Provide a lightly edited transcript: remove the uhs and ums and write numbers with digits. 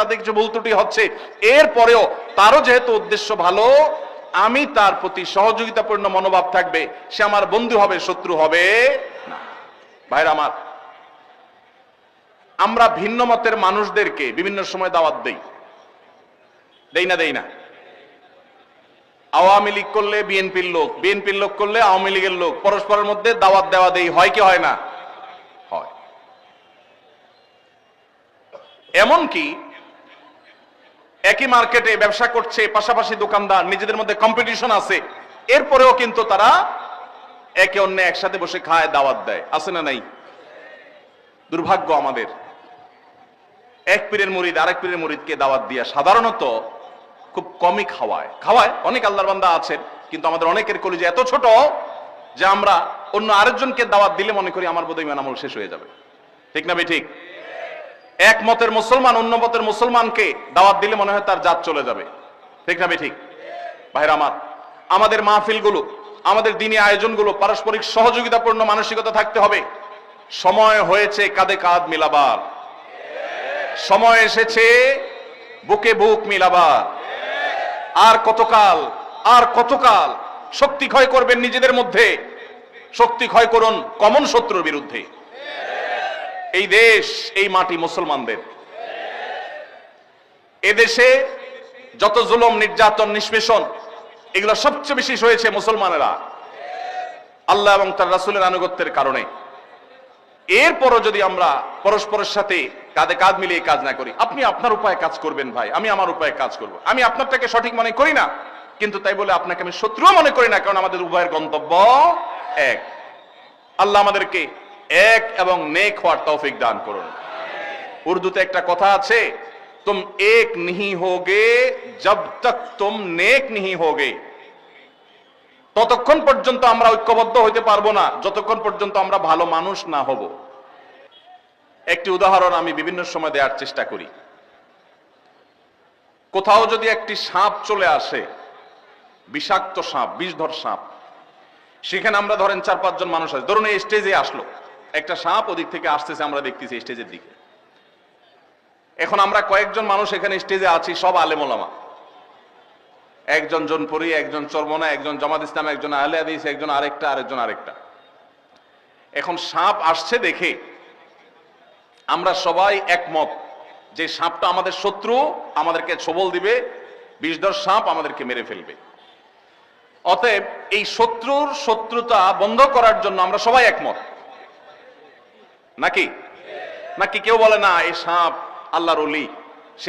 তাদের কিছু ভুল ত্রুটি হচ্ছে, এরপরেও তারও যেহেতু উদ্দেশ্য ভালো, আমি তার প্রতি সহযোগিতাপূর্ণ মনোভাব থাকবে, সে আমার বন্ধু হবে, শত্রু হবে না। ভাইরা আমার, আমরা ভিন্ন মতের মানুষদেরকে বিভিন্ন সময় দাওয়াত দেই না? আওয়ামী লীগ করলে বিএনপির লোক, বিএনপির লোক করলে আওয়ামী লীগের লোক, পরস্পরের মধ্যে দাওয়াত দেওয়া দেই হয় কি হয় না? হয়। এমনকি একই মার্কেটে ব্যবসা করছে, পাশাপাশি দোকানদার, নিজেদের মধ্যে কম্পিটিশন আছে, এরপরেও কিন্তু তারা একে অন্য একসাথে বসে খায়, দাওয়াত দেয়, আছে না নাই? দুর্ভাগ্য আমাদের, এক পীরের মুরিদ আরেক পীরের মুরিদকে দাওয়াত দিয়া সাধারণত খুব কমই খাওয়ায়। অনেক আল্লাহর বান্দা আছেন, কিন্তু আমাদের অনেকের কলিজা এত ছোট যে আমরা অন্য আরেকজনকে দাওয়াত দিলে মনে করি আমার বোধহয় ইমান আমল শেষ হয়ে যাবে। ঠিক না ঠিক? এক মতের মুসলমান অন্য মতের মুসলমানকে দাওয়াত দিলে মনে হয় তার জাত চলে যাবে। ঠিক না ঠিক? ভাইরা আমার, আমাদের মাহফিলগুলো, আমাদের দ্বীনি আয়োজনগুলো পারস্পরিক সহযোগিতাপূর্ণ মানসিকতা থাকতে হবে। সময় হয়েছে কাঁধে কাঁধ মিলাবার, সময় এসেছে বুকে বুক মিলাবার। আর কতকাল শক্তি ক্ষয় করবেন নিজেদের মধ্যে? শক্তি ক্ষয় করুন কমন শত্রুর বিরুদ্ধে। এই দেশ, এই মাটি মুসলমানদের। এদেশে যত জুলুম, নির্যাতন, নিষ্পেষণ, এগুলো সবচেয়ে বেশি হয়েছে মুসলমানেরা আল্লাহ এবং তার রাসূলের আনুগত্যের কারণে। এরপরও যদি আমরা পরস্পরের সাথে কাঁধে কাঁধ মিলিয়ে কাজ না করি, আপনি আপনার উপায়ে কাজ করবেন ভাই, আমি আমার উপায়ে কাজ করব। আমি আপনারটাকে সঠিক মনে করি না, কিন্তু তাই বলে আপনাকে আমি শত্রুও মনে করি না, কারণ আমাদের উভয়ের গন্তব্য এক। আল্লাহ আমাদেরকে এক এবং নেক হওয়ার তৌফিক দান করুন। উর্দুতে একটা কথা আছে, তুম এক नहीं होगे जब तक तुम नेक नहीं होगे। ততক্ষণ পর্যন্ত আমরা ঐক্যবদ্ধ হইতে পারবো না যতক্ষণ পর্যন্ত আমরা ভালো মানুষ না হব। একটি উদাহরণ আমি বিভিন্ন সময় দেওয়ার চেষ্টা করি। কোথাও যদি একটি সাপ চলে আসে, বিষাক্ত সাপ, বিষধর সাপ, সেখানে আমরা ধরেন 4-5 জন মানুষ আছে, ধরুন এই স্টেজে আসলো একটা সাপ, ওদিক থেকে আসতেছে, আমরা দেখতেছি স্টেজের দিকে। এখন আমরা কয়েকজন মানুষ এখানে স্টেজে আছি, সব আলেম ওলামা, একজন জনপুরি, একজন চরমনা, একজন জামাত ইসলাম, একজন আহলে হাদিস, একজন আরেকটা। এখন সাপ আসছে দেখে আমরা সবাই একমত যে সাপটা আমাদের শত্রু, আমাদেরকে ছোবল দিবে, বিষধর সাপ আমাদেরকে মেরে ফেলবে। অতএব এই শত্রুর শত্রুতা বন্ধ করার জন্য আমরা সবাই একমত, নাকি কেউ বলে না এই সাপ আল্লাহর ওলি,